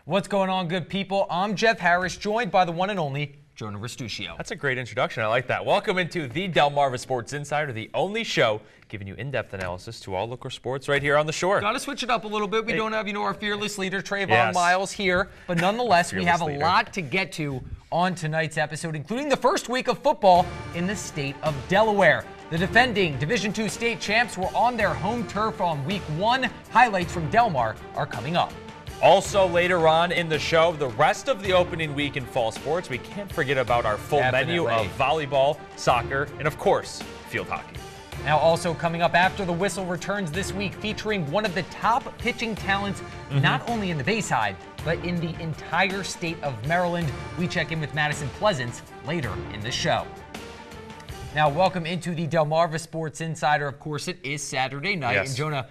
What's going on, good people? I'm Jeff Harris, joined by the one and only Jonah Restuccio. That's a great introduction. I like that. Welcome into the Delmarva Sports Insider, the only show giving you in-depth analysis to all local sports right here on the shore. Got to switch it up a little bit. We don't have, our fearless leader, Trayvon Miles, here. But nonetheless, we have a lot to get to on tonight's episode, including the first week of football in the state of Delaware. The defending Division II state champs were on their home turf on week 1. Highlights from Delmar are coming up. Also later on in the show, the rest of the opening week in fall sports. We can't forget about our full menu of volleyball, soccer, and of course, field hockey. Now also coming up after the whistle returns this week, featuring one of the top pitching talents, not only in the Bayside, but in the entire state of Maryland. We check in with Madison Pleasance later in the show. Now, welcome into the Delmarva Sports Insider. Of course, it is Saturday night. Yes. And Jonah,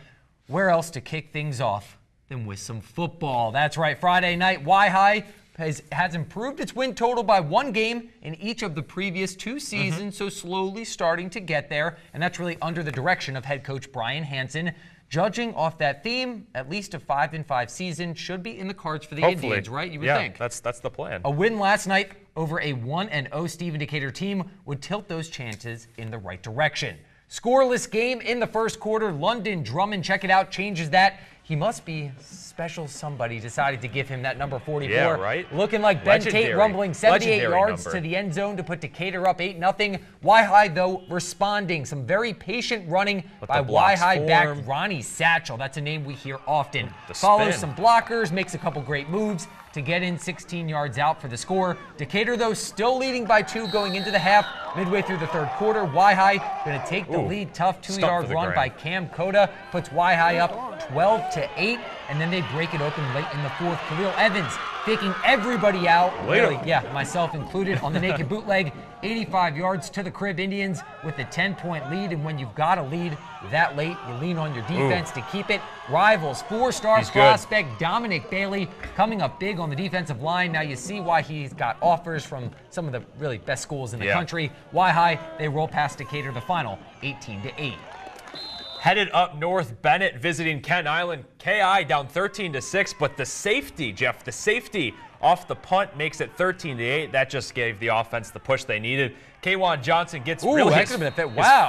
where else to kick things off than with some football? That's right, Friday night, Weehawken has improved its win total by 1 game in each of the previous 2 seasons, so slowly starting to get there, and that's really under the direction of head coach Brian Hansen. Judging off that theme, at least a 5-5 season should be in the cards for the Indians, right? You would think. That's the plan. A win last night over a 1-0 Stephen Decatur team would tilt those chances in the right direction. Scoreless game in the first quarter. London Drummond, check it out, changes that. He must be special somebody decided to give him that number 44. Yeah, right? Looking like Ben Tate rumbling 78 yards to the end zone to put Decatur up 8-0. Weehawken, though, responding. Some very patient running by Weehawken back Ronnie Satchel. That's a name we hear often. Follows some blockers, makes a couple great moves to get in 16 yards out for the score. Decatur, though, still leading by 2 going into the half. Midway through the third quarter, Weehawken going to take the lead. Tough 2-yard run by Cam Cota puts Weehawken up 12-8, and then they break it open late in the fourth. Khalil Evans faking everybody out, really, myself included, on the naked bootleg. 85 yards to the crib. Indians with a 10-point lead, and when you've got a lead that late, you lean on your defense to keep it. Rivals, 4-star prospect Dominic Bailey coming up big on the defensive line. Now you see why he's got offers from some of the really best schools in the country. Weehawken, they roll past Decatur, the final 18-8. Headed up north, Bennett visiting Kent Island. KI down 13-6, but the safety, Jeff, the safety off the punt makes it 13-8. That just gave the offense the push they needed. Kwan Johnson gets his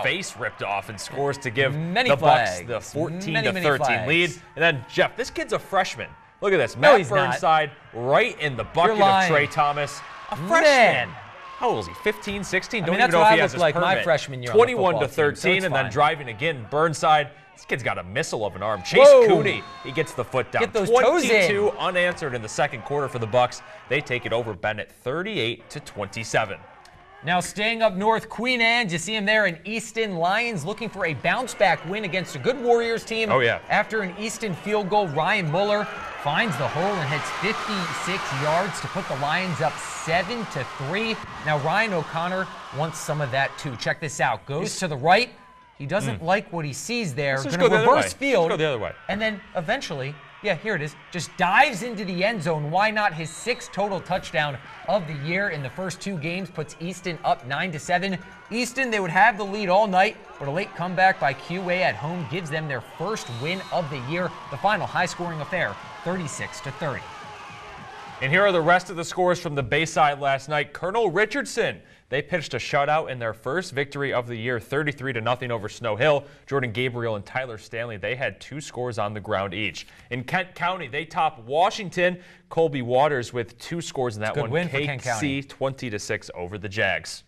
face ripped off and scores to give the Bucks the 14-13 lead. And then, Jeff, this kid's a freshman. Look at this. Matt Burnside right in the bucket of Trey Thomas. A freshman. How old is he? 15, 16? Don't even know if he has his permit. My freshman year 21-13, and then driving again. Burnside. This kid's got a missile of an arm. Chase Cooney, he gets the foot down. Get those toes in. 22 unanswered in the second quarter for the Bucks. They take it over Bennett 38-27. Now staying up north, Queen Anne's, you see him there in Easton. Lions looking for a bounce-back win against a good Warriors team. After an Easton field goal, Ryan Muller finds the hole and hits 56 yards to put the Lions up 7-3. Now Ryan O'Connor wants some of that too. Check this out. Goes to the right. He doesn't like what he sees there. Going to reverse field. Let's go the other way. And then eventually, here it is, just dives into the end zone. Why not? His 6th total touchdown of the year in the first 2 games puts Easton up 9-7. Easton, they would have the lead all night, but a late comeback by QA at home gives them their first win of the year. The final high-scoring affair, 36-30. And here are the rest of the scores from the Bayside last night. Colonel Richardson, they pitched a shutout in their first victory of the year, 33-0 over Snow Hill. Jordan Gabriel and Tyler Stanley, they had 2 scores on the ground each. In Kent County, they top Washington. Colby Waters with 2 scores in that one. KC 20-6 over the Jags.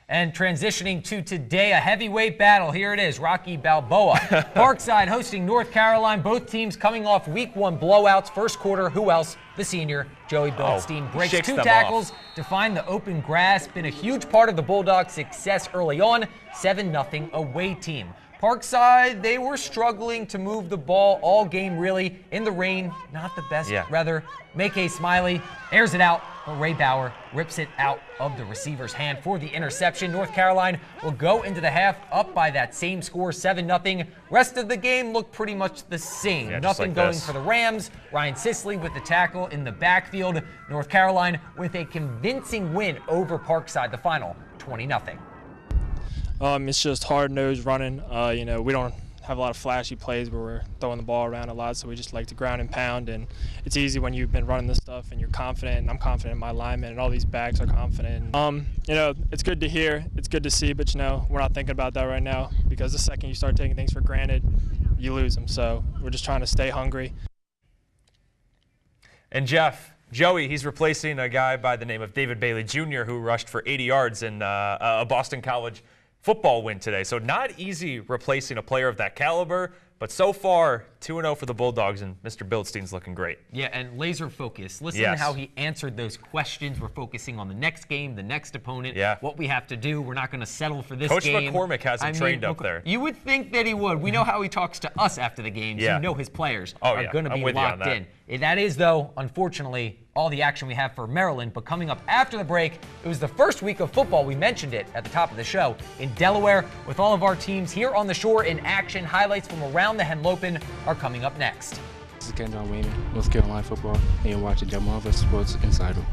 And transitioning to today, a heavyweight battle. Here it is, Rocky Balboa. Parkside hosting North Carolina. Both teams coming off week 1 blowouts. First quarter, who else? The senior, Joey Bilstein, breaks 2 tackles to find the open grass. Been a huge part of the Bulldogs' success early on. 7-0 away team. Parkside, they were struggling to move the ball all game, really. In the rain, not the best. Rather, Make Smiley airs it out, but Ray Bauer rips it out of the receiver's hand for the interception. North Carolina will go into the half up by that same score, 7-0. Rest of the game looked pretty much the same. Nothing going for the Rams. Ryan Sisley with the tackle in the backfield. North Carolina with a convincing win over Parkside, the final 20-0. It's just hard-nosed running. We don't have a lot of flashy plays where we're throwing the ball around a lot, so we just like to ground and pound. And it's easy when you've been running this stuff and you're confident, and I'm confident in my alignment, and all these backs are confident. You know, it's good to hear, it's good to see, but you know, we're not thinking about that right now, because the second you start taking things for granted, you lose them. So we're just trying to stay hungry. And Jeff, Joey, he's replacing a guy by the name of David Bailey Jr., who rushed for 80 yards in a Boston College football win today. So not easy replacing a player of that caliber, but so far 2-0 for the Bulldogs, and Mr. Bildstein's looking great. Yeah, and laser focus. Listen to how he answered those questions. We're focusing on the next game, the next opponent, what we have to do. We're not going to settle for this game. Coach McCormick has him trained up there. You would think that he would. We know how he talks to us after the games. You know his players are going to be locked in. That is, though, unfortunately, all the action we have for Maryland. But coming up after the break, it was the first week of football. We mentioned it at the top of the show in Delaware, with all of our teams here on the shore in action. Highlights from around the Henlopen are coming up next. This is Ken John Wayman, North Carolina football, and you're watching Jamal vs. Sports Insider.